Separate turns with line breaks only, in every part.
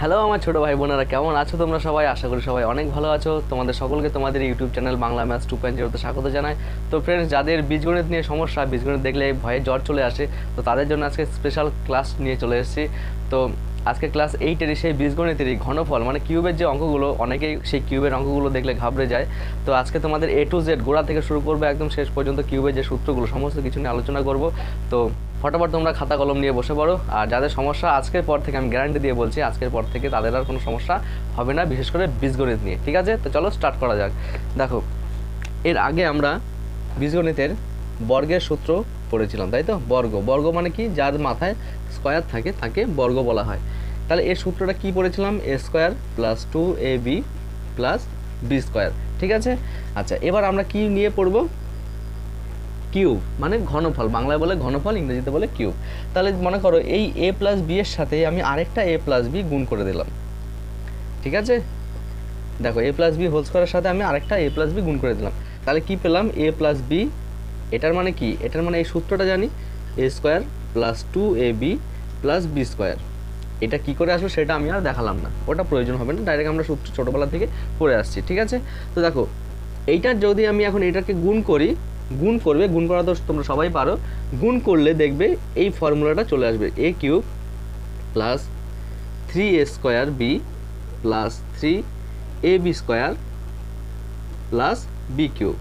Hello আমার ছোটো ভাই বোনেরা, কেমন আছো তোমরা সবাই? আশা করি সবাই অনেক ভালো আছো। তোমাদের সকলকে তোমাদের ইউটিউব চ্যানেল বাংলা ম্যাথস 2.0 স্বাগত জানাই। তো ফ্রেন্ডস, যাদের বীজগণিত নিয়ে সমস্যা, বীজগণিত দেখলে ভয়ে জ্বর চলে আসে, তো তাদের জন্য আজকে স্পেশাল ক্লাস নিয়ে চলে এসেছি। তো আজকে ক্লাস 8-এরই সেই বীজগণিতেরই ঘনফল মানে কিউবের যে অঙ্কগুলো, অনেকেই সেই কিউবের অঙ্কগুলো দেখলে ঘাবড়ে যায়। তো আজকে তোমাদের A to Z গোড়া থেকে শুরু করবো একদম শেষ পর্যন্ত কিউবের যে সূত্রগুলো সমস্ত কিছু নিয়ে আলোচনা করব। তো ফটাফট তোমরা খাতা কলম নিয়ে বসে পড়ো। আর যাদের সমস্যা, আজকের পর থেকে আমি গ্যারান্টি দিয়ে বলছি, আজকের পর থেকে তাদের আর কোনো সমস্যা হবে না, বিশেষ করে বীজগণিত নিয়ে। ঠিক আছে, তো চলো স্টার্ট করা যাক। দেখো, এর আগে আমরা বীজগণিতের বর্গের সূত্র পড়েছিলাম, তাই তো? বর্গ মানে কি? যার মাথায় স্কয়ার থাকে তাকে বর্গ বলা হয়। তাহলে এর সূত্রটা কি পড়েছিলাম? a² + 2ab + b²। ঠিক আছে, আচ্ছা এবার আমরা কি নিয়ে পড়ব? কিউব মানে ঘনফল, বাংলায় বলে ঘনফল, ইংরেজিতে বলে কিউব। তাহলে মনে করো এই a + b এর সাথে আমি আরেকটা a + b গুণ করে দিলাম। ঠিক আছে, দেখো a + b হোল স্কয়ারের সাথে আমি আরেকটা a + b গুণ করে দিলাম। তাহলে কি পেলাম? a + b। এটার মানে কি? এটার মানে এই সূত্রটা জানি, a² + 2ab + b²। এটা কি করে আসবে সেটা আমি আর দেখালাম না, ওটা প্রয়োজন হবে না, ডাইরেক্ট আমরা সূত্র ছোটোবেলা থেকে পড়ে আসছি। ঠিক আছে, তো দেখো এইটার যদি আমি এখন এটাকে গুণ করি, গুণ করা তো তোমরা সবাই পারো। গুণ করলে দেখবে এই ফর্মুলাটা চলে আসবে, a³ + 3a² b + 3ab² + b³।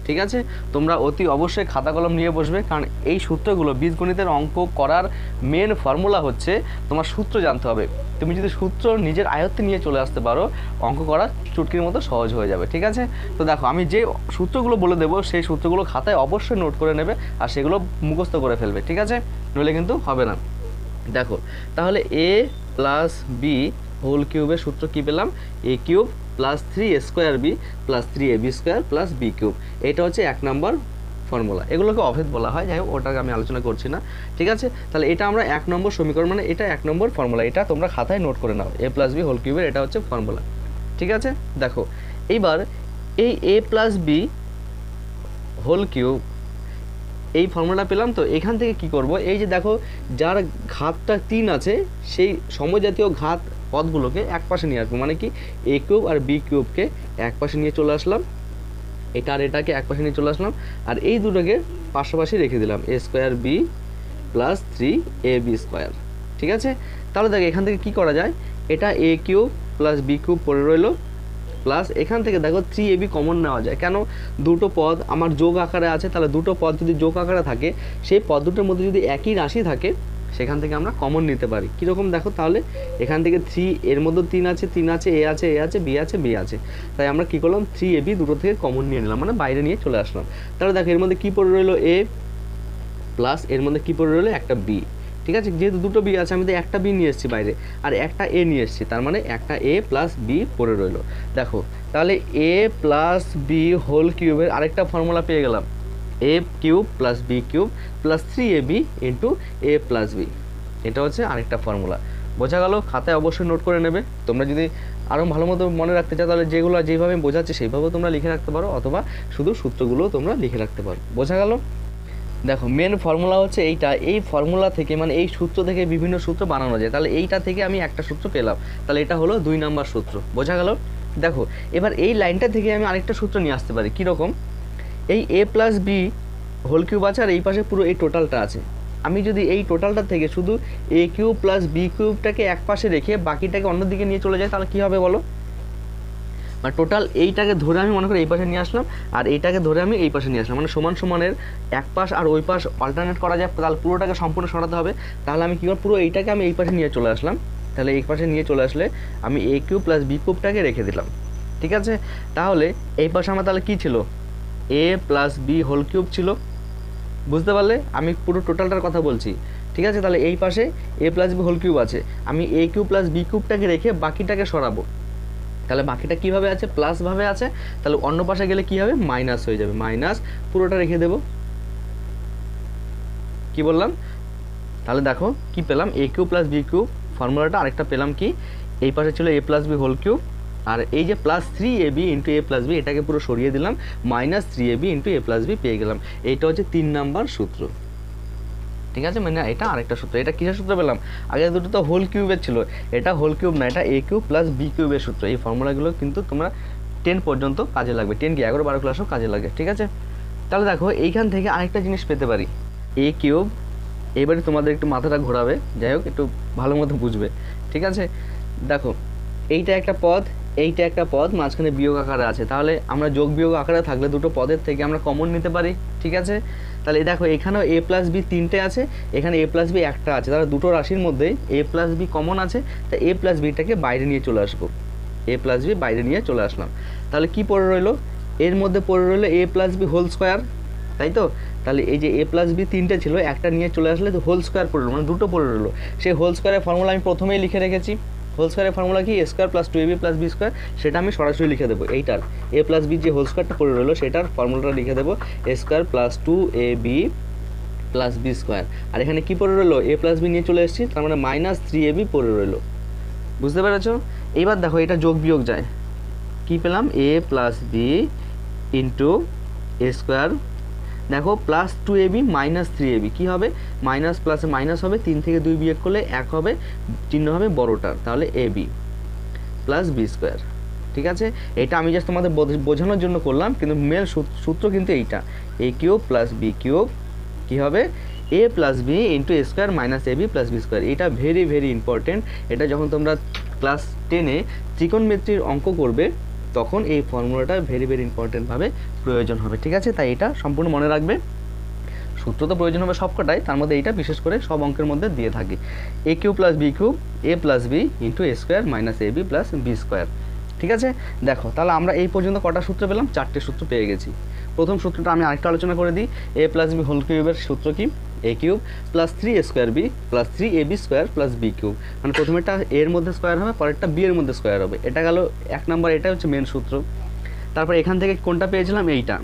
ঠিক আছে, তোমরা অতি অবশ্যই খাতা কলম নিয়ে বসবে, কারণ এই সূত্রগুলো বীজগণিতের অঙ্ক করার মেন ফর্মুলা হচ্ছে তোমার সূত্র জানতে হবে। তুমি যদি সূত্র নিজের আয়ত্তে নিয়ে চলে আসতে পারো, অঙ্ক করা চুটকির মতো সহজ হয়ে যাবে। ঠিক আছে, তো দেখো আমি যে সূত্রগুলো বলে দেবো সেই সূত্রগুলো খাতায় অবশ্যই নোট করে নেবে আর সেগুলো মুখস্থ করে ফেলবে। ঠিক আছে, নইলে কিন্তু হবে না। দেখো তাহলে a + b হোল কিউবের সূত্র কি পেলাম? a³ + 3a² b + 3ab² + b³। এটা হচ্ছে 1 নম্বর ফর্মুলা। এগুলোকে অভেদ বলা হয়, যাই হোক ওটাকে আমি আলোচনা করছি না। ঠিক আছে, তাহলে এটা আমরা 1 নম্বর সমীকরণ, মানে এটা 1 নম্বর ফর্মুলা, এটা তোমরা খাতায় নোট করে নাও। a + b হোল কিউবের এটা হচ্ছে ফর্মুলা। ঠিক আছে, দেখো এইবার এই a + b হোল কিউব এই ফর্মুলা পেলাম। তো এখান থেকে কি করব? এই যে দেখো যার ঘাতটা 3 আছে সেই সমজাতীয় ঘাত পদগুলোকে এক পাশে নিয়ে আসবো, মানে কি a³ আর b³ এক পাশে নিয়ে চলে আসলাম, এটা আর এটাকে এক পাশে নিয়ে চলে আসলাম, আর এই দুটোকে পাশাপাশি রেখে দিলাম, a² b + 3ab²। ঠিক আছে, তাহলে দেখো এখান থেকে কি করা যায়? এটা a³ + b³ পড়ে রইল, প্লাস এখান থেকে দেখো 3ab কমন নেওয়া যায়। কেন? দুটো পদ আমার যোগ আকারে আছে, তাহলে দুটো পদ যদি যোগ আকারে থাকে, সেই পদ দুটোর মধ্যে যদি একই রাশি থাকে, সেখান থেকে আমরা কমন নিতে পারি। কীরকম দেখো, তাহলে এখান থেকে 3, এর মধ্যে 3 আছে, a আছে, a আছে, b আছে, b আছে, তাই আমরা কী করলাম? 3ab দুটো থেকে কমন নিয়ে নিলাম, মানে বাইরে নিয়ে চলে আসলাম। তাহলে দেখো এর মধ্যে কী পড়ে রইলো? a প্লাস এর মধ্যে কী পড়ে রইলো? একটা b। ঠিক আছে, যেহেতু দুটো বি আছে, আমি তো একটা বি নিয়ে এসেছি বাইরে, আর একটা এ নিয়ে এসেছি, তার মানে একটা a + b পড়ে রইলো। দেখো তাহলে a + b হোল কিউবের আরেকটা ফর্মুলা পেয়ে গেলাম, a³ + b³ + 3ab × a + b। এটা হচ্ছে আরেকটা ফর্মুলা। বোঝা গেল? খাতায় অবশ্যই নোট করে নেবে। তোমরা যদি আরও ভালো মতো মনে রাখতে চাও, তাহলে যেগুলো যেভাবে বোঝাচ্ছে সেইভাবেও তোমরা লিখে রাখতে পারো, অথবা শুধু সূত্রগুলোও তোমরা লিখে রাখতে পারো। বোঝা গেল? দেখো মেন ফর্মুলা হচ্ছে এইটা, এই ফর্মুলা থেকে মানে এই সূত্র থেকে বিভিন্ন সূত্র বানানো যায়। তাহলে এইটা থেকে আমি একটা সূত্র পেলাম, তাহলে এটা হলো 2 নম্বর সূত্র। বোঝা গেল? দেখো এবার এই লাইনটা থেকে আমি আরেকটা সূত্র নিয়ে আসতে পারি। কীরকম? এই a + b হোল কিউব আছে, আর এই পাশে পুরো এই টোটালটা আছে। আমি যদি এই টোটালটা থেকে শুধু a³ + b³ এক পাশে রেখে বাকিটাকে অন্যদিকে নিয়ে চলে যাই, তাহলে কী হবে বলো? মানে টোটাল এইটাকে ধরে আমি মনে করি এই পাশে নিয়ে আসলাম, আর এইটাকে ধরে আমি এই পাশে নিয়ে আসলাম, মানে সমান সমানের এক পাশ আর ওই পাশ অল্টারনেট করা যায়, তাহলে পুরোটাকে সম্পূর্ণ সরাতে হবে। তাহলে আমি কী করব? পুরো এইটাকে আমি এই পাশে নিয়ে চলে আসলাম। তাহলে এই পাশে নিয়ে চলে আসলে আমি a³ + b³ রেখে দিলাম। ঠিক আছে, তাহলে এই পাশে আমার তাহলে কী ছিল? a + b হোল কিউব ছিল। বুঝতে পারলে? আমি পুরো টোটালটার কথা বলছি। ঠিক আছে, তাহলে এই পাশে a + b হোল কিউব আছে, আমি a³ + b³ রেখে বাকিটাকে সরাবো। তাহলে বাকিটা কীভাবে আছে? প্লাসভাবে আছে। তাহলে অন্য পাশে গেলে কী হবে? মাইনাস হয়ে যাবে, মাইনাস পুরোটা রেখে দেব। কি বললাম? তাহলে দেখো কি পেলাম? a³ + b³ ফর্মুলাটা আরেকটা পেলাম কি? এই পাশে ছিল a + b হোল কিউব, আর এই যে +3ab × a + b এটাকে পুরো সরিয়ে দিলাম, -3ab × a + b পেয়ে গেলাম। এইটা হচ্ছে 3 নাম্বার সূত্র। ঠিক আছে, মানে এটা আরেকটা সূত্র। এটা কিসের সূত্র পেলাম? আগে দুটো তো হোল কিউবের ছিল, এটা হোল কিউব না, এটা এ কিউব প্লাস বি কিউবের সূত্র। এই ফর্মুলাগুলো কিন্তু তোমরা 10 পর্যন্ত কাজে লাগবে, 10 কি 11-12 ক্লাসও কাজে লাগে। ঠিক আছে, তাহলে দেখো এইখান থেকে আরেকটা জিনিস পেতে পারি, এ কিউব। এবারে তোমাদের একটু মাথাটা ঘোরাবে, যাই হোক একটু ভালো মতো বুঝবে। ঠিক আছে, দেখো এইটা একটা পদ, এইটা একটা পদ, মাঝখানে বিয়োগ আকারে আছে, তাহলে আমরা যোগ বিয়োগ আকারে থাকলে দুটো পদের থেকে আমরা কমন নিতে পারি। ঠিক আছে, তাহলে দেখো এখানেও এ প্লাস বি 3টে আছে, এখানে এ প্লাস বি একটা আছে, তাহলে দুটো রাশির মধ্যে এ প্লাস বি কমন আছে, তা এ প্লাস বিটাকে বাইরে নিয়ে চলে আসবো, এ প্লাস বি বাইরে নিয়ে চলে আসলাম। তাহলে কি পড়ে রইলো? এর মধ্যে পড়ে রইলো এ প্লাস বি হোল স্কোয়ার, তাই তো? তাহলে এই যে এ প্লাস বি 3টে ছিল, একটা নিয়ে চলে আসলে তো হোল স্কোয়ার পড়ে রইলো, মানে দুটো পড়ে রইলো। সেই হোল স্কোয়ারের ফর্মুলা আমি প্রথমেই লিখে রেখেছি। হোল স্কোয়ারের ফর্মুলা কি? এ square plus 2ab plus B square, সেটা আমি সরাসরি লিখে দেবো। এইটার এ প্লাস বি যে হোল স্কোয়ারটা পড়ে রইলো সেটার ফর্মুলাটা লিখে দেবো, A square plus 2ab plus B square. আর এখানে কী পড়ে রইলো? এ প্লাস বি নিয়ে চলে এসেছি, তার মানে মাইনাস 3ab পড়ে রইলো। বুঝতে পেরেছো? এইবার দেখো এটা যোগ বিয়োগ যায়, কী পেলাম? এ প্লাস বি ইন্টু এ স্কোয়ার, দেখো প্লাস 2ab মাইনাস 3ab, কী হবে? মাইনাস প্লাসে মাইনাস হবে, 3 থেকে 2 বিয়োগ করলে 1 হবে, চিহ্ন হবে বড়টার, তাহলে ab প্লাস বি স্কোয়ার। ঠিক আছে, এটা আমি জাস্ট তোমাদের বোঝানোর জন্য করলাম, কিন্তু মেন সূত্র কিন্তু এইটা, এ কিউব প্লাস বি কিউব কী হবে? A plus B into A square minus A B plus B square. এটা ভেরি ভেরি ইম্পর্টেন্ট, এটা যখন তোমরা ক্লাস 10-এ ত্রিকোণমিতির অঙ্ক করবে তখন এই ফর্মুলাটা ভেরি ভেরি ইম্পর্টেন্টভাবে প্রয়োজন হবে। ঠিক আছে, তাই এটা সম্পূর্ণ মনে রাখবে। সূত্র তো প্রয়োজন হবে সবকটাই, তার মধ্যে এইটা বিশেষ করে সব অঙ্কের মধ্যে দিয়ে থাকি, এ cube plus B cube A plus B into A square minus A B plus B square. ঠিক আছে, দেখো তাহলে আমরা এই পর্যন্ত কটা সূত্র পেলাম? 4টে সূত্র পেয়ে গেছি। প্রথম সূত্রটা আমি আরেকটা আলোচনা করে দিই, এ প্লাস বি হোল কিউবের সূত্র কি? A cube plus 3a square B plus 3ab square plus B cube, মানে প্রথমেরটা এর মধ্যে স্কোয়ার হবে, পরেরটা বি এর মধ্যে স্কোয়ার হবে। এটা গেল 1 নম্বর, এটা হচ্ছে মেন সূত্র। তারপর এখান থেকে কোনটা পেয়েছিলাম? এইটা।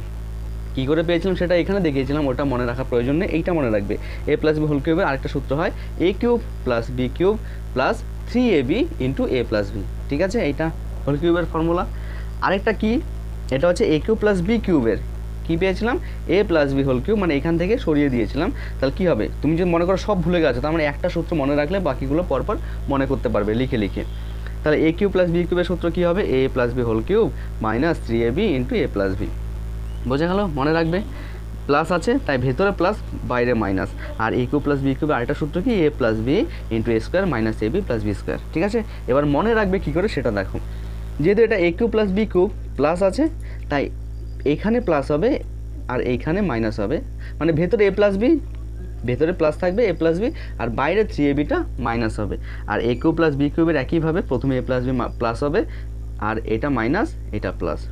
কী করে পেয়েছিলাম সেটা এখানে দেখিয়েছিলাম, ওটা মনে রাখার প্রয়োজন নেই, এইটা মনে রাখবে। এ প্লাস বি হোল কিউবের আরেকটা সূত্র হয় A cube plus B cube plus 3ab into A plus B. ঠিক আছে, এইটা হোল কিউবের ফর্মুলা। আরেকটা কি? এটা হচ্ছে এ কিউব প্লাস বি কিউবের কী পেয়েছিলাম? এ প্লাস বি হোল কিউব, মানে এখান থেকে সরিয়ে দিয়েছিলাম। তাহলে কী হবে? তুমি যদি মনে করো সব ভুলে গেছো, তার মানে একটা সূত্র মনে রাখলে বাকিগুলো পরপর মনে করতে পারবে লিখে লিখে। তাহলে এ কিউব প্লাস বি কিউবের সূত্র কী হবে? A plus b whole cube minus 3ab into A plus b. বোঝা গেল? মনে রাখবে, প্লাস আছে তাই ভেতরে প্লাস বাইরে মাইনাস। আর এ কিউব প্লাস বি কিউবের আরেকটা সূত্র কি? A plus B into A square minus A B plus B square. ঠিক আছে, এবার মনে রাখবে কী করে সেটা দেখো। যেহেতু এটা a cube plus B cube plus আছে, তাই এইখানে প্লাস হবে আর এইখানে মাইনাস হবে, মানে ভেতরে এ প্লাস বি, ভেতরে প্লাস থাকবে এ প্লাস বি, আর বাইরে 3abটা মাইনাস হবে। আর এ কিউব প্লাস বি কিউবের একইভাবে প্রথমে এ প্লাস বি প্লাস হবে, আর এটা মাইনাস এটা প্লাস।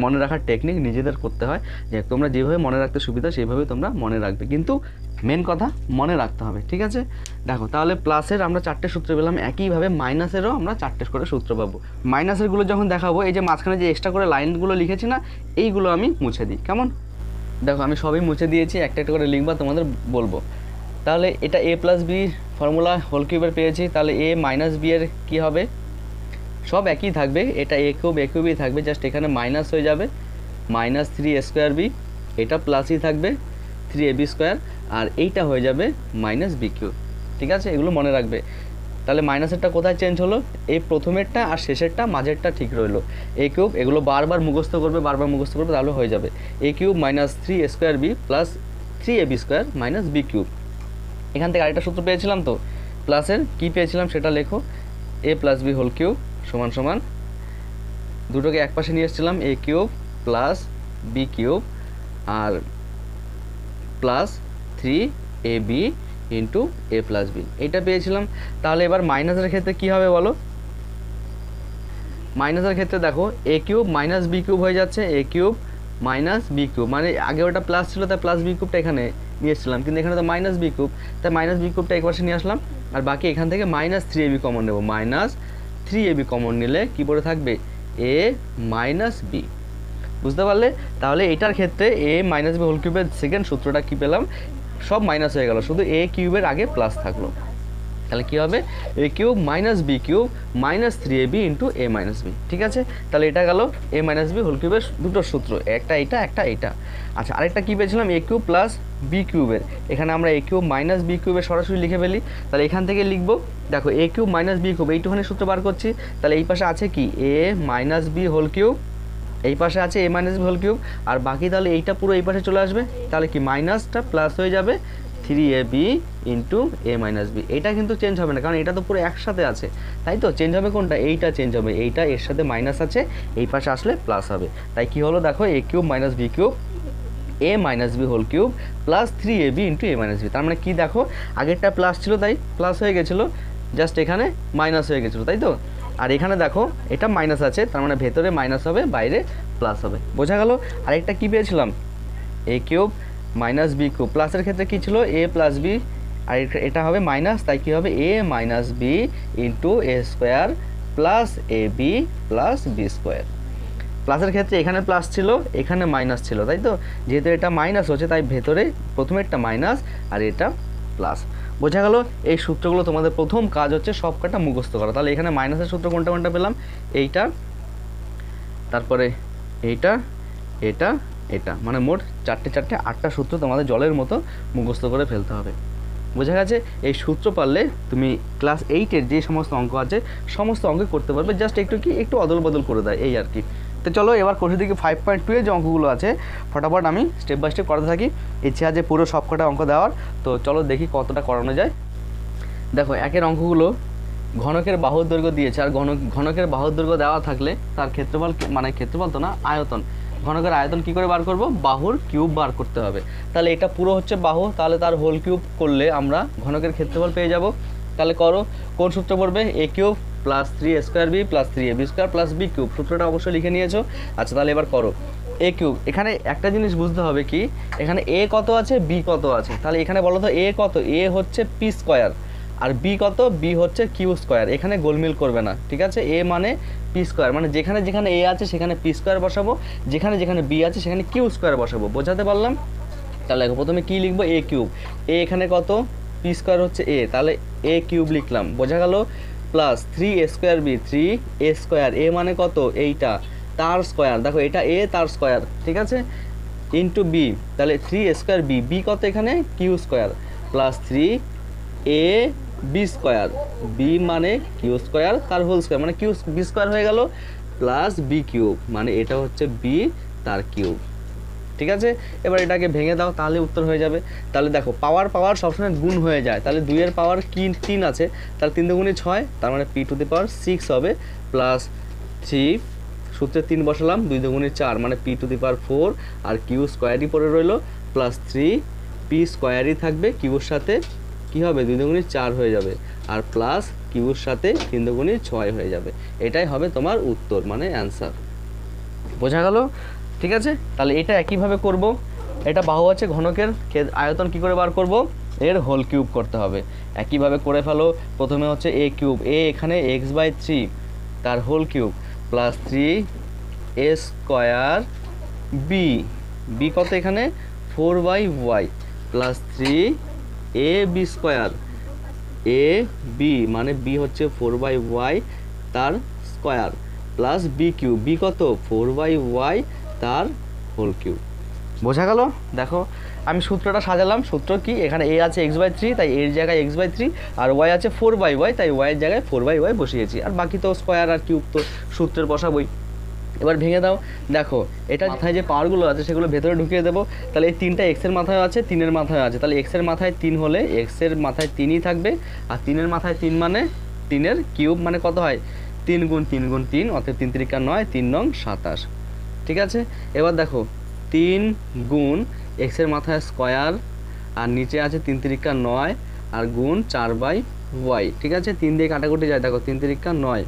মনে রাখার টেকনিক নিজেদের করতে হয়, যে তোমরা যেভাবে মনে রাখতে সুবিধা সেইভাবে তোমরা মনে রাখবে, কিন্তু মেন কথা মনে রাখতে হবে। ঠিক আছে, দেখো তাহলে প্লাসের আমরা 4টে সূত্র পেলাম, একইভাবে মাইনাসেরও আমরা 4টে করে সূত্র পাবো। মাইনাসেরগুলো যখন দেখাবো, এই যে মাঝখানে যে এক্সট্রা করে লাইনগুলো লিখেছি না, এইগুলো আমি মুছে দিই। কেমন? দেখো আমি সবই মুছে দিয়েছি, একটা একটা করে লিখবা তোমাদের বলবো। তাহলে এটা এ প্লাস বি ফর্মুলা হোল কিউবের পেয়েছি, তাহলে এ মাইনাস বি এর কী হবে? সব একই থাকবে, এটা এ কিউবই থাকবে, জাস্ট এখানে মাইনাস হয়ে যাবে, মাইনাস 3 স্কোয়ার বি, এটা প্লাসই থাকবে 3ab স্কোয়ার, আর এইটা হয়ে যাবে মাইনাস বি কিউব। ঠিক আছে, এগুলো মনে রাখবে। তাহলে মাইনাসেরটা কোথায় চেঞ্জ হলো? এই প্রথমেরটা আর শেষেরটা, মাঝেরটা ঠিক রইলো। এ কিউব, এগুলো বারবার মুখস্থ করবে, তাহলে হয়ে যাবে a cube minus 3 square B plus 3ab square minus b cube. এখান থেকে আরেকটা সূত্র পেয়েছিলাম তো প্লাসের, কী পেয়েছিলাম সেটা লেখো, এ প্লাস বি হোল কিউব সমান সমান, দুটোকে এক পাশে নিয়ে এসেছিলাম, এ কিউব প্লাস বি কিউব আর প্লাস 3ab ইন্টু এ প্লাস বি, এইটা পেয়েছিলাম। তাহলে এবার মাইনাসের ক্ষেত্রে কী হবে বলো? মাইনাসের ক্ষেত্রে দেখো a cube minus b cube হয়ে যাচ্ছে, এ কিউব মাইনাস বি কিউব, মানে আগে ওটা প্লাস ছিল তাই প্লাস বি কিউবটা এখানে নিয়ে এসেছিলাম, কিন্তু এখানে তো মাইনাস বি কিউব, তাই মাইনাস বি কিউবটা এক পাশে নিয়ে আসলাম, আর বাকি এখান থেকে মাইনাস 3ab কমন নেব। মাইনাস 3ab কমন নিলে কী পড়ে থাকবে? এ মাইনাস বি। বুঝতে পারলে? তাহলে এটার ক্ষেত্রে এ মাইনাস বি হোল কিউবের সেকেন্ড সূত্রটা কী পেলাম? সব মাইনাস হয়ে গেল, শুধু এ কিউবের আগে প্লাস থাকলো। তাহলে কী হবে a cube minus b cube minus 3ab into a minus b. ঠিক আছে, তাহলে এটা গেল এ মাইনাস বি হোল কিউবের দুটো সূত্র, একটা এটা। আচ্ছা, আরেকটা কী পেয়েছিলাম এ কিউব প্লাস বি কিউবের, এখানে আমরা এ কিউব মাইনাস বি কিউবের সরাসরি লিখে ফেলি। তাহলে এখান থেকে লিখবো, দেখো a cube minus b cube এইটুখানি সূত্র বার করছি। তাহলে এই পাশে আছে কি এ মাইনাস বি হোল কিউব, এই পাশে আছে এ মাইনাস বি হোল কিউব, আর বাকি তাহলে এইটা পুরো এই পাশে চলে আসবে। তাহলে কি মাইনাসটা প্লাস হয়ে যাবে 3ab into a minus B. এটা কিন্তু চেঞ্জ হবে না, কারণ এটা তো পুরো একসাথে আছে, তাই তো? চেঞ্জ হবে কোনটা? এইটা চেঞ্জ হবে, এইটা এর সাথে মাইনাস আছে, এই পাশে আসলে প্লাস হবে। তাই কি হলো দেখো a cube minus b cube a minus b whole cube plus 3ab into a minus b. তার মানে কি দেখো আগেরটা প্লাস ছিল তাই প্লাস হয়ে গেছিলো, জাস্ট এখানে মাইনাস হয়ে গেছিলো, তাই তো? আর এখানে দেখো এটা মাইনাস আছে, তার মানে ভেতরে মাইনাস হবে বাইরে প্লাস হবে, বোঝা গেল? আরেকটা কী পেয়েছিলাম এ কিউব মাইনাস বি কিউব, প্লাসের ক্ষেত্রে কী ছিল এ প্লাস বি, আর এটা হবে মাইনাস, তাই কী হবে এ minus B into A square plus A B plus B square. প্লাসের ক্ষেত্রে এখানে প্লাস ছিল এখানে মাইনাস ছিল, তাই তো? যেহেতু এটা মাইনাস হচ্ছে তাই ভেতরে প্রথমে একটা মাইনাস আর এটা প্লাস, বোঝা গেল? এই সূত্রগুলো তোমাদের প্রথম কাজ হচ্ছে সব কটা মুখস্থ করা। তাহলে এখানে মাইনাসের সূত্র কোনটা পেলাম? এইটা, তারপরে এইটা, এটা মানে মোট চারটে 8টা সূত্র তোমাদের জলের মতো মুখস্থ করে ফেলতে হবে, বোঝা গেছে? এই সূত্র পারলে তুমি ক্লাস 8-এর যে সমস্ত অঙ্ক আছে সমস্ত অঙ্ক করতে পারবে, জাস্ট একটু অদল বদল করে দেয় এই আর কি। তো চলো এবার কোর্সের দিকে 5.2-এর যে অঙ্কগুলো আছে ফটাফট আমি স্টেপ বাই স্টেপ করাতে থাকি। ইচ্ছে আছে পুরো সব কটা অঙ্ক দেওয়ার, তো চলো দেখি কতটা করানো যায়। দেখো একের অঙ্কগুলো ঘনকের বাহুর দৈর্ঘ্য দিয়েছে, আর ঘনকের বাহুর দৈর্ঘ্য দেওয়া থাকলে তার ক্ষেত্রফল মানে ক্ষেত্রফল তো না আয়তন, ঘনকের আয়তন কি করে বার করব? বাহুর কিউব বার করতে হবে। তাহলে এটা পুরো হচ্ছে বাহু, তাহলে তার হোল কিউব করলে আমরা ঘনকের ক্ষেত্রফল পেয়ে যাব। তাহলে করো, কোন সূত্র পড়বে? A cube plus 3a² b plus 3ab² plus B cube, সূত্রটা অবশ্যই লিখে নিয়েছো। আচ্ছা তাহলে এবার করো এ কিউব। এখানে একটা জিনিস বুঝতে হবে কি, এখানে এ কত আছে বি কত আছে, তাহলে এখানে বলো তো এ কত? এ হচ্ছে পি স্কোয়ার, আর বি কত? বি হচ্ছে কিউ স্কোয়ার। এখানে গোলমিল করবে না, ঠিক আছে? এ মানে পি স্কোয়ার, মানে যেখানে এ আছে সেখানে পি স্কোয়ার বসাবো, যেখানে বি আছে সেখানে কিউ স্কোয়ার বসাবো, বোঝাতে পারলাম? তাহলে প্রথমে কি লিখবো? এ কিউব, এ এখানে কত? পি স্কোয়ার হচ্ছে এ, তাহলে এ কিউব লিখলাম, বোঝা গেল? প্লাস 3a² বি 3a², এ মানে কত? এইটা তার স্কোয়ার, দেখো এটা এ তার স্কোয়ার, ঠিক আছে? ইন্টু বি, তাহলে 3a² বি, বি কত এখানে? Q square, plus 3ab², b মানে কিউ স্কোয়ার তার হোল স্কোয়ার, মানে কিউ বি স্কোয়ার হয়ে গেল, প্লাস বি কিউব, মানে এটা হচ্ছে বি তার কিউব, ঠিক আছে? এবার এটাকে ভেঙে দাও, তাহলে উত্তর হয়ে যাবে। তাহলে দেখো পাওয়ার সবসময় গুণ হয়ে যায়, তাহলে 2-এর পাওয়ার কি 3 আছে, তাহলে 3 দুগুণে 6, তার মানে p⁴ হবে, প্লাস 3 সূত্রে 3 বসালাম, 2 দুগুণে 4 মানে p⁴, আর কিউ স্কোয়ারই পড়ে রইলো, প্লাস 3p² থাকবে, কিউর সাথে কি হবে? 2 দুগুণে 4 হয়ে যাবে, আর প্লাস কিউর সাথে 3 দুগুণে 6 হয়ে যাবে। এটাই হবে তোমার উত্তর, মানে অ্যান্সার, বোঝা গেল? ঠিক আছে, তাহলে এটা একইভাবে করব। এটা বাহু আছে, ঘনকের আয়তন কি করে বার করব? এর হোল কিউব করতে হবে। একইভাবে করে ফেলো। প্রথমে হচ্ছে এ কিউব, এ এখানে x/3 তার whole cube, plus 3a² b, b কত এখানে? 4/y, plus 3ab², a b মানে বি হচ্ছে 4/y তার square, plus B cube, b কত? 4/y তার হোল কিউব, বোঝা গেল? দেখো আমি সূত্রটা সাজালাম। সূত্র কি? এখানে এ আছে x/3, তাই এর জায়গায় x/3, আর ওয়াই আছে 4/y, তাই ওয়াইয়ের জায়গায় 4/y বসিয়েছি, আর বাকি তো স্কোয়ার আর কিউব তো সূত্রের বসাবই। এবার ভেঙে দাও, দেখো এটা মাথায় যে পাওয়ারগুলো আছে সেগুলো ভেতরে ঢুকিয়ে দেবো। তাহলে এই 3টা এক্সের মাথায় আছে, 3-এর মাথায় আছে, তাহলে এক্সের মাথায় 3 হলে এক্সের মাথায় 3ই থাকবে, আর 3-এর মাথায় 3 মানে 3-এর কিউব মানে কত হয়? 3 গুণ 3 গুণ 3, অর্থাৎ 3 × 9, 3 নং 27, ঠিক আছে? এবার দেখো 3 গুণ এক্সের মাথায় স্কোয়ার, আর নিচে আছে 3 × 9, আর গুণ 4/y, ঠিক আছে? 3 দিয়ে কাটাকুটি যায়, দেখো 3 × 9,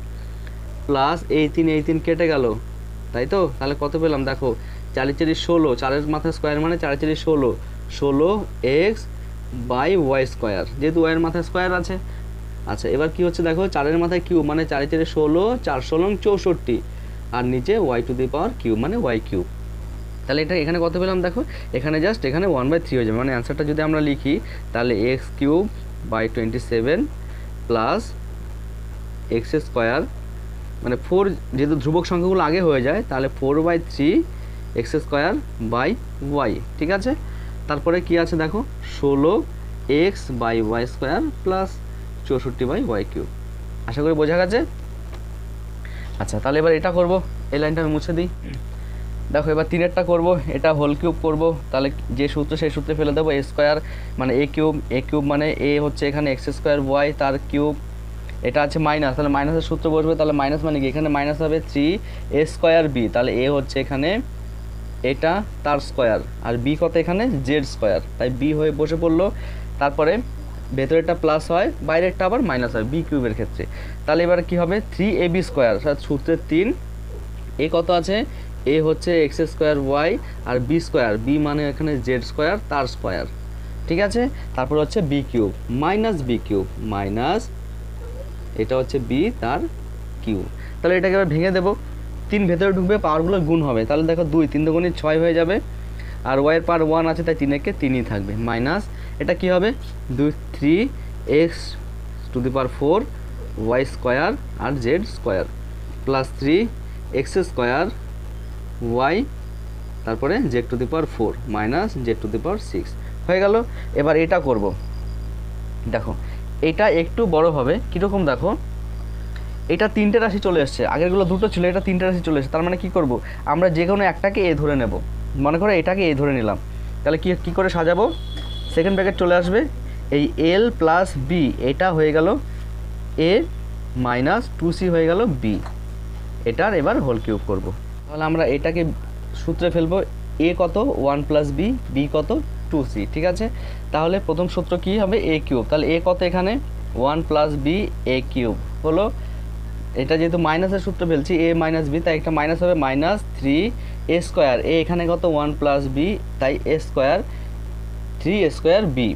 প্লাস এই 3 কেটে গেল, তাই তো? তাহলে কত পেলাম? দেখো 4 × 4 16, 4-এর মাথায় স্কোয়ার মানে 4 × 4 16, 16x/y², যেহেতু ওয়াইয়ের মাথায় স্কোয়ার আছে। আচ্ছা এবার কি হচ্ছে দেখো, 4-এর মাথায় কিউব মানে 4 × 4 16, 4 16 64, আর নিচে y³ মানে y³। তাহলে এটা এখানে কত পেলাম? দেখো এখানে জাস্ট এখানে 1/3 হয়ে যাবে, মানে অ্যান্সারটা যদি আমরা লিখি তাহলে x³ / 27 প্লাস এক্স স্কোয়ার, মানে 4 যেহেতু ধ্রুবক সংখ্যাগুলো আগে হয়ে যায় তাহলে 4/3 এক্স স্কোয়ার বাই ওয়াই। ঠিক আছে, তারপরে কি আছে দেখো 16 x by y square plus 64/y³। আশা করি বোঝা গেছে। আচ্ছা, তাহলে এবার এটা করব, এই লাইনটা আমি মুছে দিই। দেখো এবার 3-এরটা করব, এটা হোল কিউব করব, তাহলে যে সূত্র সেই সূত্রে ফেলে দেবো। এ স্কোয়ার মানে এ কিউব মানে এ হচ্ছে এখানে এক্স স্কোয়ার ওয়াই তার কিউব, এটা আছে মাইনাস, তাহলে মাইনাসের সূত্র বসবে, তাহলে মাইনাস মানে কি এখানে মাইনাস হবে 3a স্কোয়ার বি, তাহলে এ হচ্ছে এখানে এটা তার স্কোয়ার আর বি কত এখানে জেড স্কোয়ার, তাই বি হয়ে বসে পড়লো। তারপরে ভেতরেরটা প্লাস হয়, বাইরেরটা আবার মাইনাস হয় বি কিউবের ক্ষেত্রে। তাহলে এবার কি হবে 3ab স্কোয়ার, সূত্রের 3, এ কত আছে এ হচ্ছে এক্স স্কোয়ার ওয়াই আর বি স্কোয়ার, বি মানে এখানে জেড স্কোয়ার তার স্কোয়ার। ঠিক আছে, তারপর হচ্ছে b cube minus b cube minus এটা হচ্ছে বি তার কিউব। তাহলে এটাকে এবার ভেঙে দেবো, 3 ভেতরে ঢুকবে, পাওয়ারগুলো গুণ হবে, তাহলে দেখো 2 3 দুগুণে 6 হয়ে যাবে, আর ওয়াইয়ের পাওয়ার 1 আছে তাই 3 একে 3ই থাকবে, মাইনাস এটা কি হবে 3x⁴ ওয়াই স্কোয়ার আর z square plus 3x² y তারপরে z⁴ মাইনাস z⁴ হয়ে গেল। এবার এটা করব, দেখো এটা একটু বড় হবে কীরকম, দেখো এটা 3টে রাশি চলে এসছে, আগেরগুলো 2টো ছিল, এটা 3টে রাশি চলে এসছে, তার মানে কি করব আমরা যে কোনো একটাকে এ ধরে নেব, মনে করো এটাকে এ ধরে নিলাম, তাহলে কি করে সাজাবো, সেকেন্ড ব্র্যাকেট চলে আসবে, এই এল প্লাস বি এটা হয়ে গেল এ মাইনাস 2c হয়ে গেল বি, এটার এবার হোল কিউব করব। তাহলে আমরা এটাকে সূত্রে ফেলবো, এ কত 1 প্লাস বি, বি কত 2c। ঠিক আছে, তাহলে প্রথম সূত্র কি হবে এ কিউব, তাহলে এ কত এখানে 1 প্লাস বি এ কিউব হলো, এটা যেহেতু মাইনাসের সূত্র ফেলছি এ মাইনাস বি তাই একটা মাইনাস হবে মাইনাস 3a স্কোয়ার, এ এখানে কত 1 প্লাস বি তাই এ স্কোয়ার 3a² বি।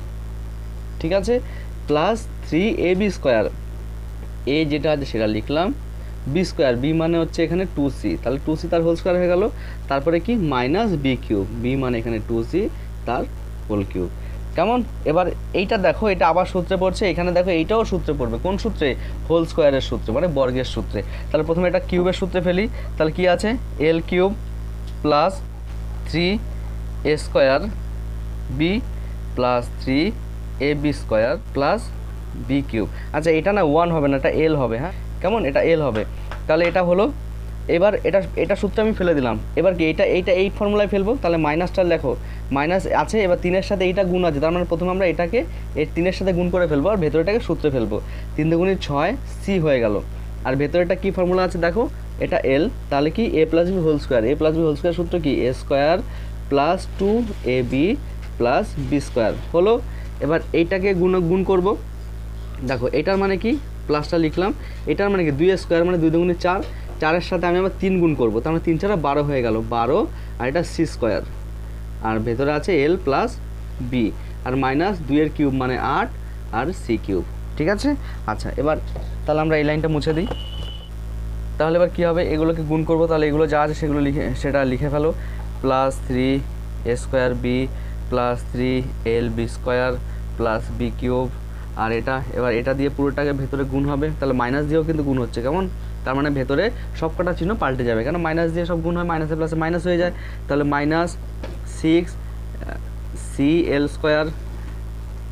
ঠিক আছে, প্লাস 3ab স্কোয়ার, এ যেটা আছে সেটা লিখলাম, বি স্কোয়ার বি মানে হচ্ছে এখানে 2c, তাহলে 2c তার হোল স্কোয়ার হয়ে গেল, তারপরে কি মাইনাস বি কিউব, বি মানে এখানে 2c তার হোল কিউব। কেমন, এবার এইটা দেখো এটা আবার সূত্রে পড়ছে, এখানে দেখো এইটাও সূত্রে পড়বে, কোন সূত্রে হোল স্কোয়ারের সূত্রে মানে বর্গের সূত্রে। তাহলে প্রথমে এটা কিউবের সূত্রে ফেলি, তাহলে কি আছে l cube plus 3a² b plus 3ab square plus B cube. আচ্ছা এটা না 1 হবে না, এটা এল হবে, হ্যাঁ কেমন, এটা এল হবে, তাহলে এটা হলো, এবার এটা সূত্রে আমি ফেলে দিলাম, এবার কি এইটা এই ফর্মুলায় ফেলবো, তাহলে মাইনাসটা দেখো মাইনাস আছে, এবার 3-এর সাথে এইটা গুণ আছে, তার মানে প্রথমে আমরা এটাকে এই 3-এর সাথে গুণ করে ফেলবো আর ভেতরেটাকে সূত্রে ফেলবো, 3 দুগুণে 6 সি হয়ে গেল, আর ভেতরেটা কি ফর্মুলা আছে দেখো এটা এল, তাহলে কি a plus b whole square, a plus b whole square সূত্র কি এ square plus 2ab plus B square হলো। এবার এইটাকে গুণ করব, দেখো এটার মানে কি প্লাসটা লিখলাম, এটার মানে কি 2a স্কোয়ার মানে 2 দুগুণে 4, 4-এর সাথে আমি আবার 3 গুণ করবো, তার মানে 3 4 12 হয়ে গেল, 12 আর এটা সি স্কোয়ার, আর ভেতরে আছে এল প্লাস বি আর মাইনাস 2-এর কিউব মানে 8 আর সি কিউব। ঠিক আছে, আচ্ছা এবার তাহলে আমরা এই লাইনটা মুছে দিই, তাহলে এবার কী হবে এগুলোকে গুণ করবো, তাহলে এগুলো যা আছে সেটা লিখে ফেলো, plus 3a² b plus 3l b square plus B cube, আর এবার এটা দিয়ে পুরোটাকে ভেতরে গুণ হবে, তাহলে মাইনাস দিয়েও কিন্তু গুণ হচ্ছে, কেমন, তার মানে ভেতরে সব কটা চিহ্ন পাল্টে যাবে, কেন মাইনাস দিয়ে সব গুণ হয়, মাইনাসে প্লাসে মাইনাস হয়ে যায়, তাহলে মাইনাস 6cl²,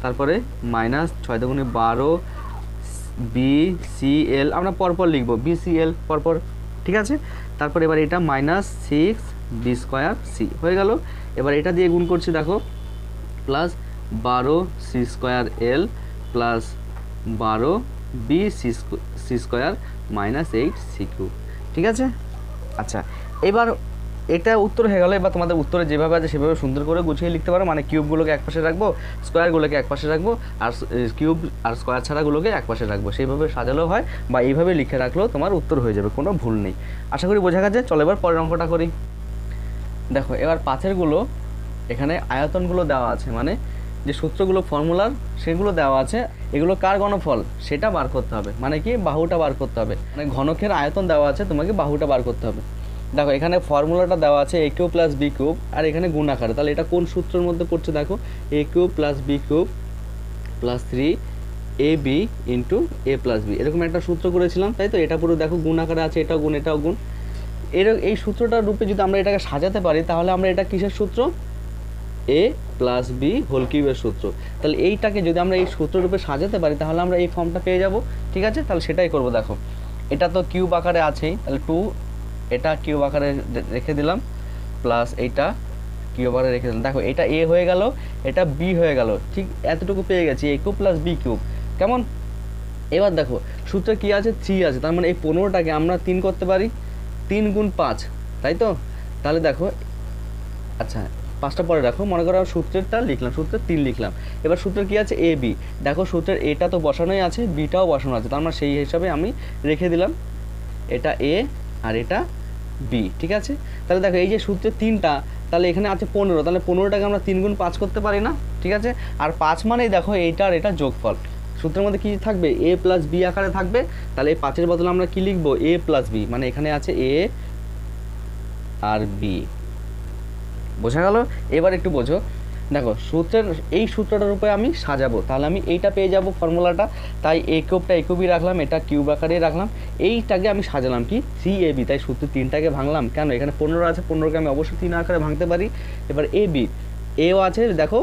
তারপরে মাইনাস 6 দুগুণে 12 bcl, আমরা পরপর লিখব bcl পরপর। ঠিক আছে, তারপর এবার এটা মাইনাস 6b² c হয়ে গেল, এবার এটা দিয়ে গুণ করছি দেখো, plus 12c² l plus 12bc² minus 8c³ ঠিক আছে। আচ্ছা এবার এটা উত্তর হয়ে গেল, এবার তোমাদের উত্তরে যেভাবে আছে সেভাবে সুন্দর করে গুছিয়ে লিখতে পারো, মানে কিউবগুলোকে একপাশে রাখবো, স্কোয়ারগুলোকে একপাশে রাখবো, আর কিউব আর স্কোয়ার ছাড়াগুলোকে একপাশে রাখবো, সেইভাবে সাজালেও হয় বা এইভাবে লিখে রাখলেও তোমার উত্তর হয়ে যাবে, কোনো ভুল নেই। আশা করি বোঝা গেছে। চলো এবার পরের অঙ্কটা করি। দেখো এবার পাঁচেরগুলো এখানে আয়তনগুলো দেওয়া আছে, মানে যে সূত্রগুলো ফর্মুলার সেগুলো দেওয়া আছে, এগুলো কার ঘনফল সেটা বার করতে হবে, মানে কি বাহুটা বার করতে হবে, মানে ঘনকের আয়তন দেওয়া আছে, তোমাকে বাহুটা বার করতে হবে। দেখো এখানে ফর্মুলাটা দেওয়া আছে a³ প্লাস b³ আর এখানে গুণ আকারে, তাহলে এটা কোন সূত্রের মধ্যে পড়ছে দেখো a³ plus b³ plus 3 a B into A plus B, এরকম একটা সূত্র করেছিলাম, তাই তো? এটা পুরো দেখো গুণ আকারে আছে, এটাও গুণ এটাও গুণ। এই সূত্রটার রূপে যদি আমরা এটাকে সাজাতে পারি তাহলে আমরা এটা কিসের সূত্র? এ প্লাস বি হোল কিউবের সূত্র। তাহলে এইটাকে যদি আমরা এই সূত্র রূপে সাজাতে পারি তাহলে আমরা এই ফর্মটা পেয়ে যাব। ঠিক আছে, তাহলে সেটাই করব। দেখো এটা তো কিউব আকারে আছেই, তাহলে 2 এটা কিউব আকারে রেখে দিলাম, প্লাস এইটা কিউব আকারে রেখে দিলাম। দেখো এটা এ হয়ে গেল, এটা বি হয়ে গেল, ঠিক এতটুকু পেয়ে গেছি, এ কিউব প্লাস বি কিউব। কেমন? এবার দেখো সূত্রে কী আছে? 3 আছে, তার মানে এই 15টাকে আমরা 3 করতে পারি, 3 গুণ 5, তাই তো? তাহলে দেখো, আচ্ছা 5টা পরে রাখো, মনে করো সূত্রেরটা লিখলাম, সূত্রের 3 লিখলাম। এবার সূত্রের কী আছে? A B. দেখো সূত্রের এটা তো বসানোই আছে, বিটাও বসানো আছে, তার মানে সেই হিসাবে আমি রেখে দিলাম এটা এ আর এটা বি। ঠিক আছে, তাহলে দেখো এই যে সূত্রের 3টা, তাহলে এখানে আছে 15, তাহলে 15টাকে আমরা 3 গুণ 5 করতে পারি না? ঠিক আছে, আর 5 মানেই দেখো এইটা আর এটা যোগফল। সূত্রের মধ্যে কী থাকবে? এ প্লাস বি আকারে থাকবে, তাহলে এই 5-এর বদলে আমরা কী লিখবো? এ প্লাস বি, মানে এখানে আছে এ আর বি। বোঝা গেল? এবার একটু বোঝো, দেখো সূত্রের এই সূত্রটার উপরে আমি সাজাবো, তাহলে আমি এইটা পেয়ে যাব ফর্মুলাটা, তাই এ কিউবটা এ কিউবই রাখলাম, এটা কিউব আকারেই রাখলাম, এইটাকে আমি সাজালাম কি 3ab, তাই সূত্রের 3টাকে ভাঙলাম। কেন? এখানে 15 আছে, 15কে আমি অবশ্যই 3 আকারে ভাঙতে পারি। এবার এ বি, এও আছে দেখো,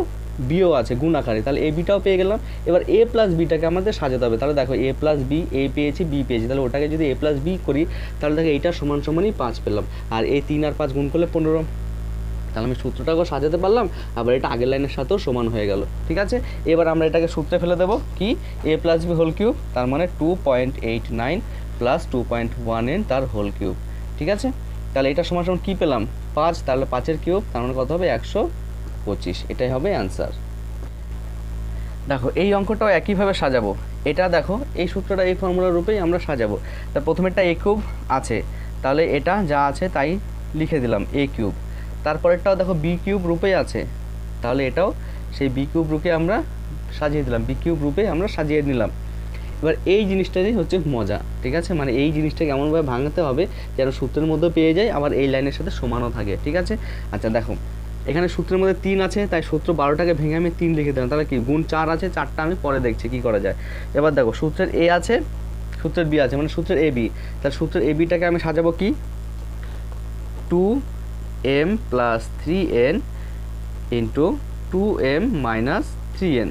বিও আছে গুণ আকারে, তাহলে এ বিটাও পেয়ে গেলাম। এবার এ প্লাস বিটাকে আমাদের সাজাতে হবে, তাহলে দেখো এ প্লাস বি, এ পেয়েছি বি পেয়েছি, তাহলে ওটাকে যদি এ প্লাস বি করি তাহলে দেখো এইটা সমান সমানই 5 পেলাম, আর এই 3 আর 5 গুণ করলে 15, তাহলে আমি সূত্রটাকেও সাজাতে পারলাম, আবার এটা আগের লাইনের সাথেও সমান হয়ে গেল। ঠিক আছে, এবার আমরা এটাকে সূত্রে ফেলে দেবো কি? A plus b whole cube, তার মানে 2.89 প্লাস 2.1n তার হোল কিউব। ঠিক আছে, তাহলে এটা সমান সমান কী পেলাম? 5, তাহলে 5-এর কিউব, তার মানে কত হবে? 125, এটাই হবে অ্যান্সার। দেখো এই অঙ্কটাও একইভাবে সাজাবো, এটা দেখো এই সূত্রটা এই ফর্মুলার রূপেই আমরা সাজাবো। তা প্রথমেরটা এ কিউব আছে, তাহলে এটা যা আছে তাই লিখে দিলাম এ কিউব। তারপরেরটাও দেখো বি কিউব রূপেই আছে, তাহলে এটাও সেই বি কিউব রূপে আমরা সাজিয়ে দিলাম, বি কিউব রূপে আমরা সাজিয়ে নিলাম। এবার এই জিনিসটাই হচ্ছে মজা। ঠিক আছে, মানে এই জিনিসটাকে এমনভাবে ভাঙাতে হবে যেন সূত্রের মধ্যে পেয়ে যায়, আবার এই লাইনের সাথে সমানও থাকে। ঠিক আছে, আচ্ছা দেখো এখানে সূত্রের মধ্যে 3 আছে, তাই সূত্র 12টাকে ভেঙে আমি 3 লিখে দিলাম, তাহলে কি গুণ 4 আছে, 4টা আমি পরে দেখছি কি করা যায়। এবার দেখো সূত্রের এ আছে, সূত্রের বি আছে, মানে সূত্রের এ বি, তাহলে সূত্রের এ বিটাকে আমি সাজাবো কি? 2m plus 3n into 2m minus 3n।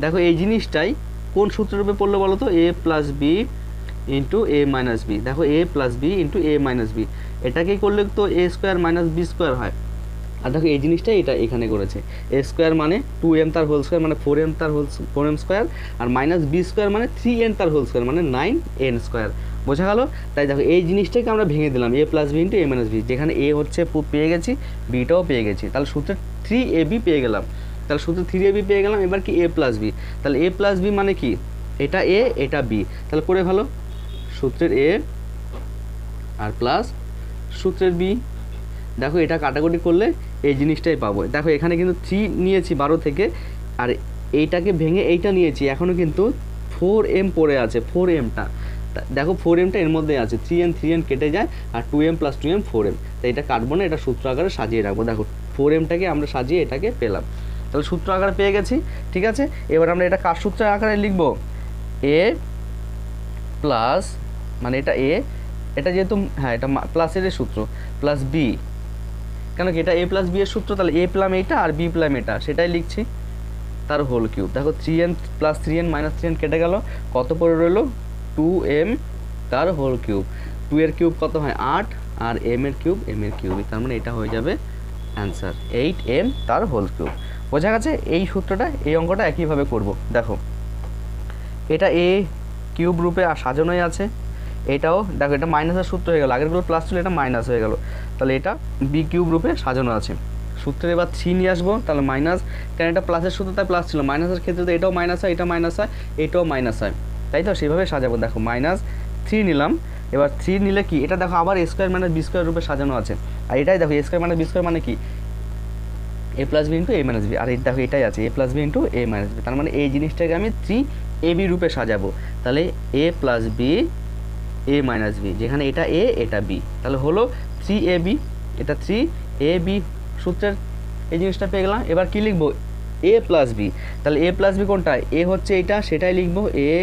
দেখো এই জিনিসটাই কোন সূত্রের রূপে পড়লো বলো তো? এ plus B into a minus B. দেখো এ plus B into a minus B, এটাকেই করলে তো এ স্কোয়ার মাইনাস বি স্কোয়ার হয়। আর দেখো এই জিনিসটাই এটা এখানে করেছে, এ স্কোয়ার মানে 2m তার হোল স্কোয়ার মানে 4m তার হোল 4m স্কোয়ার, আর মাইনাস বি স্কোয়ার মানে 3n তার হোল স্কোয়ার মানে 9n স্কোয়ার। বোঝা গেল? তাই দেখো এই জিনিসটাকে আমরা ভেঙে দিলাম, এ plus B into a minus B, যেখানে এ হচ্ছে পেয়ে গেছি, বিটাও পেয়ে গেছি, তাহলে সূত্রে 3ab পেয়ে গেলাম। তাহলে সূত্রে 3ab পেয়ে গেলাম। এবার কি? এ প্লাস বি, তাহলে এ প্লাস বি মানে কি? এটা এ এটা বি, তাহলে করে ভালো, সূত্রের এ আর প্লাস সূত্রের বি। দেখো এটা কাটাকুটি করলে এই জিনিসটাই পাবো। দেখো এখানে কিন্তু 3 নিয়েছি 12 থেকে, আর এইটাকে ভেঙে এইটা নিয়েছি, এখনও কিন্তু 4m পড়ে আছে, 4mটা দেখো 4mটা এর মধ্যে আছে, 3n কেটে যায়, আর 2m প্লাস 2m 4m, তাই এটা কাটবো না, এটা সূত্র আকারে সাজিয়ে রাখবো। দেখো 4mটাকে আমরা সাজিয়ে এটাকে পেলাম, তাহলে সূত্র আকারে পেয়ে গেছি। ঠিক আছে, এবার আমরা এটা কার সূত্র আকারে লিখবো? এ প্লাস, মানে এটা এ, এটা যেহেতু হ্যাঁ এটা প্লাসের সূত্র, প্লাস বি, কেন কি এটা এ প্লাস বি এর সূত্র, তাহলে এ প্লাম এটা আর বি প্লাম এটা, সেটাই লিখছি, তার হোল কিউব। দেখো 3n plus 3n minus 3n কেটে গেল, কত পড়ে রইলো? 2m তার হোল কিউব। 2 এর কিউব কত হয়? 8, আর m এর কিউব m এর কিউব, তার মানে এটা হয়ে যাবে অ্যান্সার 8m তার হোল কিউব। বোঝা গেছে? এই সূত্রটা এই অঙ্কটা একইভাবে করব। দেখো এটা এ কিউব রূপে সাজানোই আছে, এটাও দেখো এটা মাইনাসের সূত্র হয়ে গেল, আগেরগুলো প্লাস ছিল, এটা মাইনাস হয়ে গেল, তাহলে এটা বি কিউব রূপে সাজানো আছে। সূত্রের এবার 3 নিয়ে আসবো, তাহলে মাইনাস, কারণ এটা প্লাসের সূত্র তাই প্লাস ছিল, মাইনাসের ক্ষেত্রে তো এটাও মাইনাস হয়, এটা মাইনাস হয়, এটাও মাইনাস হয়, তাই তো সেইভাবে সাজাবো। দেখো -3 নিলাম, এবার 3 নিলে কি এটা দেখো আবার এ স্কোয়ার মাইনাস বি স্কোয়ার রূপে সাজানো আছে, আর এটাই দেখো এ স্কোয়ার মাইনাস বি স্কোয়ার মানে কি? A plus B into a minus B, আর এই দেখো এটাই আছে এ plus B into a minus b, তার মানে এই জিনিসটাকে আমি 3ab রূপে সাজাবো, তাহলে এ plus B A minus B, যেখানে এটা এ এটা বি, তাহলে হলো 3ab, এটা 3ab সূত্রের এই জিনিসটা পেয়ে গেলাম। এবার কি লিখবো? এ প্লাস বি। তাহলে এ প্লাস বি কোনটা? এ হচ্ছে এইটা, সেটাই লিখবো এ।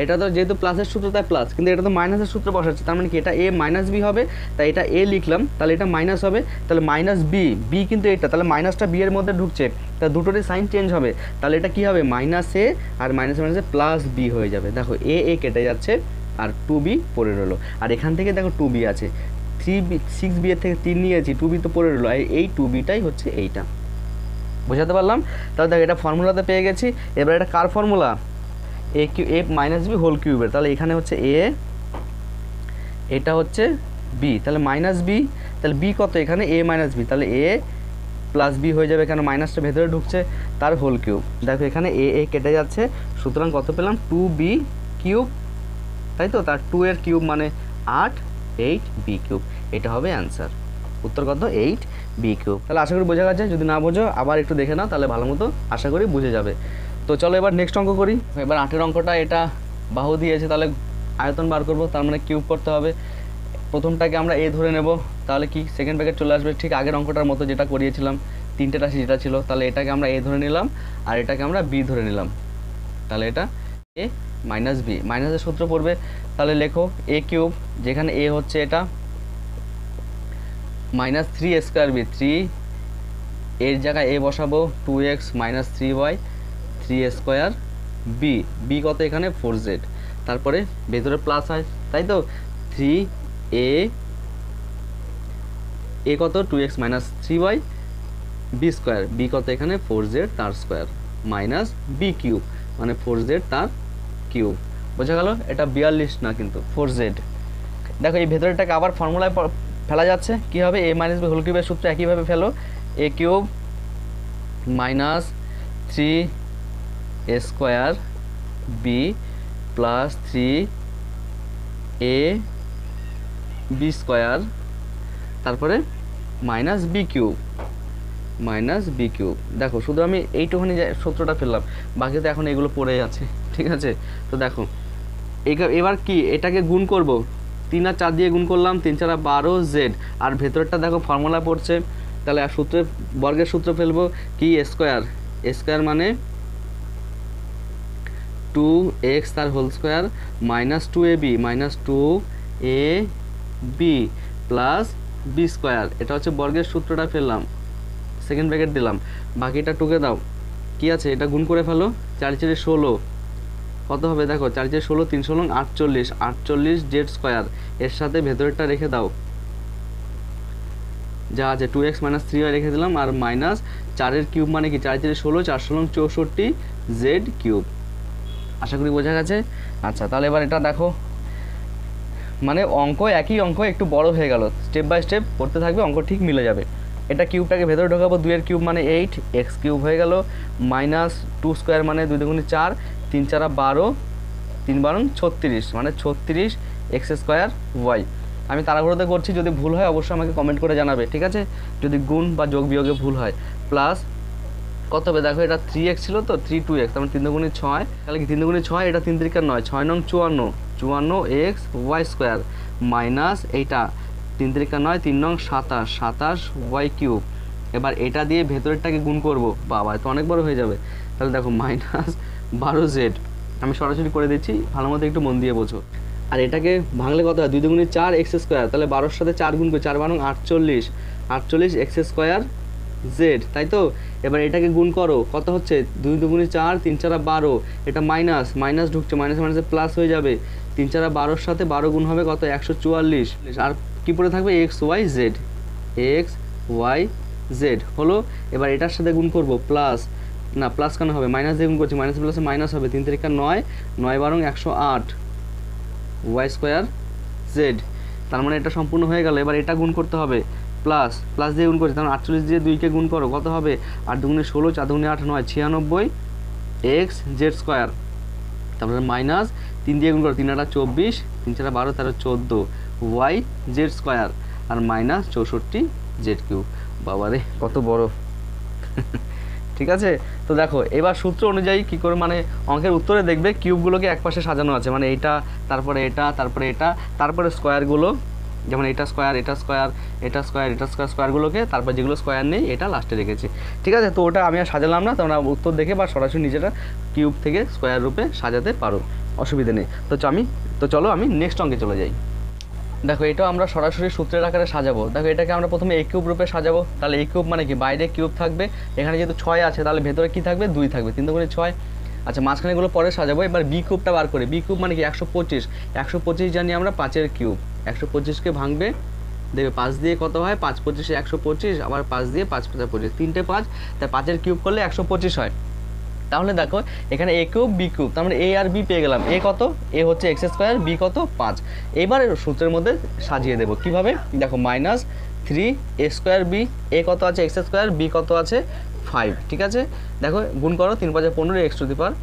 এটা তো যেহেতু প্লাসের সূত্র তাই প্লাস, কিন্তু এটা তো মাইনাসের সূত্র বসাচ্ছে, তার মানে কি এটা এ মাইনাস বি হবে, তাই এটা এ লিখলাম, তাহলে এটা মাইনাস হবে, তাহলে মাইনাস বি, বি কিন্তু এটা, তাহলে মাইনাসটা বি এর মধ্যে ঢুকছে, তাহলে দুটোরই সাইন চেঞ্জ হবে, তাহলে এটা কি হবে মাইনাস এ আর মাইনাসে মাইনাসে প্লাস বি হয়ে যাবে। দেখো এ এ কেটে যাচ্ছে আর 2b পড়ে রইলো, আর এখান থেকে দেখো 2b আছে, 3b 6b এর থেকে 3 নিয়েছি, 2b তো পড়ে রইলো, এই 2bটাই হচ্ছে এইটা। বোঝাতে পারলাম? তাহলে দেখো এটা ফর্মুলাতে পেয়ে গেছি। এবার এটা কার ফর্মুলা? এ কিউ এ মাইনাস বি হোল কিউবের, তাহলে এখানে হচ্ছে এ, এটা হচ্ছে বি, তাহলে মাইনাস বি, তাহলে বি কত এখানে? এ মাইনাস বি, তাহলে এ প্লাস বি হয়ে যাবে, কেন মাইনাসটা ভেতরে ঢুকছে, তার হোল কিউব। দেখো এখানে এ এ কেটে যাচ্ছে, সুতরাং কত পেলাম? 2b কিউব, তাই তো, তার 2 এর কিউব মানে 8, 8b কিউব, এটা হবে অ্যান্সার। উত্তর কত? 8b cube. তাহলে আশা করি বোঝা গেছে, যদি না বোঝো আবার একটু দেখে নাও, তাহলে ভালো মতো আশা করি বুঝে যাবে। তো চলো এবার নেক্সট অঙ্ক করি। এবার 8 অঙ্কটা, এটা বাহু দিয়েছে, তাহলে আয়তন বার করব, তার মানে কিউব করতে হবে। প্রথমটাকে আমরা এ ধরে নেব, তাহলে কি সেকেন্ড ব্র্যাকেট চলে আসবে, ঠিক আগের অঙ্কটার মতো যেটা করিয়েছিলাম, তিনটে রাশি যেটা ছিল, তাহলে এটাকে আমরা এ ধরে নিলাম আর এটাকে আমরা বি ধরে নিলাম, তাহলে এটা এ মাইনাস বি, মাইনাসের সূত্র পড়বে, তাহলে লেখো এ কিউব, যেখানে এ হচ্ছে এটা মাইনাস 3 স্কোয়ার বি, 3 এর জায়গায় এ বসাবো, 2x minus 3y 3 square B, b কত এখানে 4z, তারপরে ভেতরে প্লাস হয়, তাই তো 3 এ কত 2x minus 3y B square, B কত এখানে 4z তার স্কোয়ার, মাইনাস বি কিউব মানে 4z তার কিউব। বোঝা গেল? এটা 42 না কিন্তু 4z। দেখো এই ভেতরেরটাকে আবার ফর্মুলায় ফেলা যাচ্ছে, কি হবে? এ মাইনাস বি হোল কিউবের সূত্র একইভাবে ফেলো, a cube minus 3 square B plus 3 a b square, তারপরে minus b cube, minus b cube. দেখো শুধু আমি এইটুখানি সূত্রটা ফেললাম, বাকি তো এখন এগুলো পড়ে আছে, ঠিক আছে? তো দেখো এবার কি এটাকে গুণ করব, 3 আর 4 দিয়ে গুণ করলাম, 3 4 12 জেড, আর ভেতরটা দেখো ফর্মুলা পড়ছে, তাহলে আর সূত্রে বর্গের সূত্র ফেলবো কি স্কোয়ার, স্কোয়ার মানে 2x তার whole square minus 2ab minus 2ab plus B square, এটা হচ্ছে বর্গের সূত্রটা ফেললাম, সেকেন্ড ব্র্যাকেট দিলাম, বাকিটা টুকে দাও, কি আছে এটা গুণ করে ফেলো, 4 4 16 কত হবে? দেখো 4 4 16 3 16 48, 48 জেড স্কোয়ার, এর সাথে ভেতরেরটা রেখে দাও যা আছে, 2x মাইনাস 3y রেখে দিলাম, আর মাইনাস 4 কিউব মানে কি 4 4 16 4 16 64 জেড কিউব। আশা করি বোঝা গেছে। আচ্ছা তাহলে এবার এটা দেখো, মানে অঙ্ক একই অঙ্ক একটু বড় হয়ে গেল, স্টেপ বাই স্টেপ করতে থাকবে, অঙ্ক ঠিক মিলে যাবে। এটা কিউবটাকে ভেতরে ঢোকাবো, 2 এর কিউব মানে 8 এক্স কিউব হয়ে গেল, মাইনাস 2 স্কোয়ার মানে 2 দুগুণে 4 3 4 12 3 12 36 মানে 36 এক্স স্কোয়ার ওয়াই। আমি তাড়াহুড়োতে করছি, যদি ভুল হয় অবশ্যই আমাকে কমেন্ট করে জানাবে, ঠিক আছে? যদি গুণ বা যোগ বিয়োগে ভুল হয়, প্লাস কত হবে? দেখো এটা 3x ছিল তো 3 2x, তার মানে 3 দুগুণে 6, তাহলে কি 3 দুগুণে 6, এটা 3 3 9, 6 9 54 54x ওয়াই স্কোয়ার, মাইনাস এইটা 3 3 9 3 9 27 27 ওয়াই কিউব। এবার এটা দিয়ে ভেতরেরটাকে গুণ করব, বাবা তো অনেক বড় হয়ে যাবে, তাহলে দেখো মাইনাস 12z, আমি সরাসরি করে দিচ্ছি, ভালো মতো একটু মন দিয়ে বোঝো। আর এটাকে ভাঙলে কত হয়? 2 দুগুণে 4 এক্স স্কোয়ার, তাহলে 12-র সাথে 4 গুণ করে 4 12 48 48 এক্স স্কোয়ার জেড, তাই তো? এবার এটাকে গুণ করো, কত হচ্ছে? 2 দুগুণে 4 3 4 12, এটা মাইনাস মাইনাস ঢুকছে, মাইনাস মাইনাসে প্লাস হয়ে যাবে, 3 4 12-র সাথে 12 গুণ হবে কত? 144, আর কি পড়ে থাকবে? X y z, x y z হলো। এবার এটার সাথে গুণ করব, প্লাস না প্লাস কেন হবে, মাইনাস দিয়ে গুণ করছি, মাইনাস প্লাসে মাইনাস হবে, 3 3 9 9 12 108 ওয়াই স্কোয়ার জেড, তার মানে এটা সম্পূর্ণ হয়ে গেল। এবার এটা গুণ করতে হবে, প্লাস প্লাস দিয়ে গুণ করছি, তার মানে 48 দিয়ে 2কে গুণ করো, কত হবে? 8 দুগুণে 16 4 দুগুণে 8 9 96 এক্স জেড স্কোয়ার, তারপরে মাইনাস 3 দিয়ে গুণ করো, 3 8 24 3 4 12 13 14 ওয়াই জেড স্কোয়ার, আর মাইনাস 64 জেড কিউব। বাবারে কত বড় ঠিক আছে? তো দেখো এবার সূত্র অনুযায়ী কি করে, মানে অঙ্কের উত্তরে দেখবে কিউবগুলোকে একপাশে সাজানো আছে, মানে এটা তারপরে এটা তারপরে এটা তারপরে স্কোয়ারগুলো যেমন এটা স্কোয়ার, এটা স্কোয়ার, এটা স্কোয়ার, এটা স্কোয়ার, স্কোয়ারগুলোকে তারপর যেগুলো স্কোয়ার নেই এটা লাস্টে রেখেছি। ঠিক আছে, তো ওটা আমি আর সাজালাম না, তোমরা উত্তর দেখে বা সরাসরি নিজেরা কিউব থেকে স্কোয়ার রূপে সাজাতে পারো, অসুবিধা নেই। তো চলো আমি নেক্সট অঙ্কে চলে যাই। দেখো এটাও আমরা সরাসরি সূত্রের আকারে সাজাবো। দেখো এটাকে আমরা প্রথমে এ কিউব রূপে সাজাবো। তাহলে এ কিউব মানে কি, বাইরে কিউব থাকবে, এখানে যেহেতু 6 আছে তাহলে ভেতরে কি থাকবে, 2 থাকবে, 3 × 6। আচ্ছা, মাঝখানেগুলো পরে সাজাবো। এবার বি কিউবটা বার করে, বি কিউব মানে কি 125, 125 জানি আমরা 5-এর কিউব, 125কে ভাঙবে, দেখবে 5 দিয়ে কত হয়, 5 × 25 125, আবার 5 দিয়ে 5 × 25, 3টে 5, তাই 5-এর কিউব করলে 125 হয়। তাহলে দেখো এখানে এ কিউব বি কিউব, তার মানে এ আর বি পেয়ে গেলাম। এ কত, এ হচ্ছে এক্স স্কোয়ার, বি কত 5। এবার সূত্রের মধ্যে সাজিয়ে দেবো কিভাবে, দেখো -3a² বি, এ কত আছে এক্স স্কোয়ার, বি কত আছে 5। ঠিক আছে, দেখো গুণ করো, 3 × 5 = 15,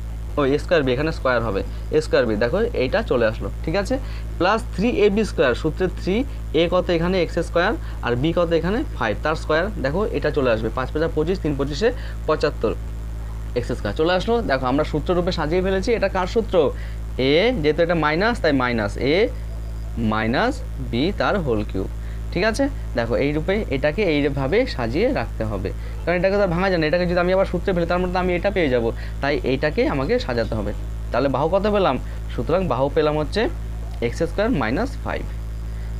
a² বি, এখানে স্কোয়ার হবে a² বি, দেখো এইটা চলে আসলো। ঠিক আছে, প্লাস 3ab², সূত্রে 3, এ কত এখানে এক্স স্কোয়ার আর বি কত এখানে 5, তার স্কোয়ার, দেখো এটা চলে আসবে 5 × 5 = 25, 3 × 25 = 75, এক্স স্কোয়ার চলে আসলো। দেখো আমরা সূত্র রূপে সাজিয়ে ফেলেছি। এটা কার সূত্র, এ, যেহেতু এটা মাইনাস তাই মাইনাস এ মাইনাস বি তার হোল কিউব। ঠিক আছে, দেখো এই রূপে এটাকে এইভাবে সাজিয়ে রাখতে হবে, কারণ এটাকে তো ভাঙা যায় না। এটাকে যদি আমি আবার সূত্রে ফেলি তার মধ্যে আমি এটা পেয়ে যাব, তাই এইটাকে আমাকে সাজাতে হবে। তাহলে বাহু কত পেলাম, সুতরাং বাহু পেলাম হচ্ছে x² - 5,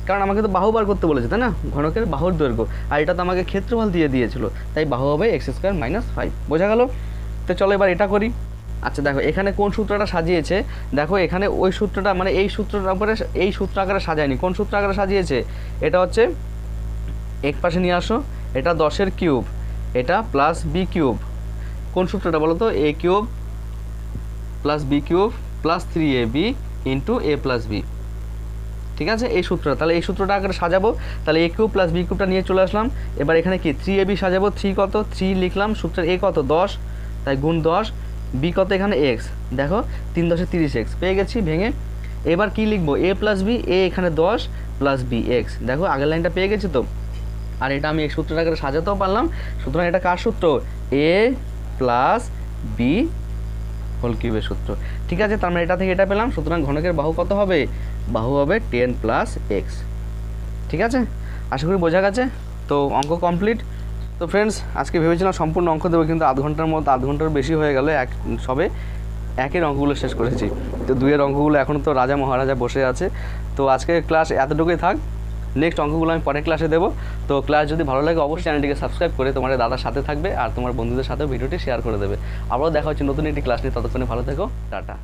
কারণ আমাকে তো বাহু বার করতে বলেছে, তাই না, ঘনকের বাহুর দৈর্ঘ্য, আর এটা তো আমাকে ক্ষেত্রফল দিয়ে দিয়েছিল, তাই বাহু হবে x² - 5। বোঝা গেল? তো চলো এবার এটা করি। আচ্ছা দেখো এখানে কোন সূত্রটা সাজিয়েছে, দেখো এখানে ওই সূত্রটা মানে এই সূত্রটার উপরে এই সূত্র আকারে সাজায়নি, কোন সূত্র আকারে সাজিয়েছে, এটা হচ্ছে এক পাশে নিয়ে আসো, এটা 10-এর কিউব, এটা প্লাস বি কিউব, কোন সূত্রটা বলো তো, a cube plus B cube plus 3ab into a plus B. ঠিক আছে, এই সূত্রটা, তাহলে এই সূত্রটা আকারে সাজাবো। তাহলে এ কিউব প্লাস বি কিউবটা নিয়ে চলে আসলাম। এবার এখানে কি 3ab সাজাবো, 3 কত, 3 লিখলাম, সূত্রের এ কত 10, তাই গুণ 10, বি কত এখানে এক্স, দেখো 3 × 10 = 30 এক্স পেয়ে গেছি ভেঙে। এবার কি লিখবো, এ প্লাস বি, এ এখানে 10 প্লাস বি এক্স, দেখো আগের লাইনটা পেয়ে গেছি তো। আর এটা আমি এই সূত্রটা আকারে সাজাতেও পারলাম। সুতরাং এটা কার সূত্র, এ প্লাস বি হোল কিউবের সূত্র। ঠিক আছে, তার মানে এটা থেকে এটা পেলাম। সুতরাং ঘনকের বাহু কত হবে, বাহু হবে 10 + x। ঠিক আছে, আশা করি বোঝা গেছে। তো অঙ্ক কমপ্লিট। তো ফ্রেন্ডস, আজকে ভেবেছিলাম সম্পূর্ণ অঙ্ক দেবো, কিন্তু আধ ঘন্টার বেশি হয়ে গেল, সবে 1-এর অঙ্কগুলো শেষ করেছি। তো 2-এর অঙ্কগুলো এখনও তো রাজা মহারাজা বসে আছে। তো আজকে ক্লাস এতটুকুই থাক, নেক্সট অঙ্কগুলো আমি পরের ক্লাসে দেবো। তো ক্লাস যদি ভালো লাগে অবশ্যই চ্যানেলটিকে সাবস্ক্রাইব করে তোমার দাদার সাথে থাকবে আর তোমার বন্ধুদের সাথেও ভিডিওটি শেয়ার করে দেবে। আবারও দেখা হচ্ছে নতুন একটি ক্লাস নিয়ে, ততক্ষণে ভালো থেকো, টাটা।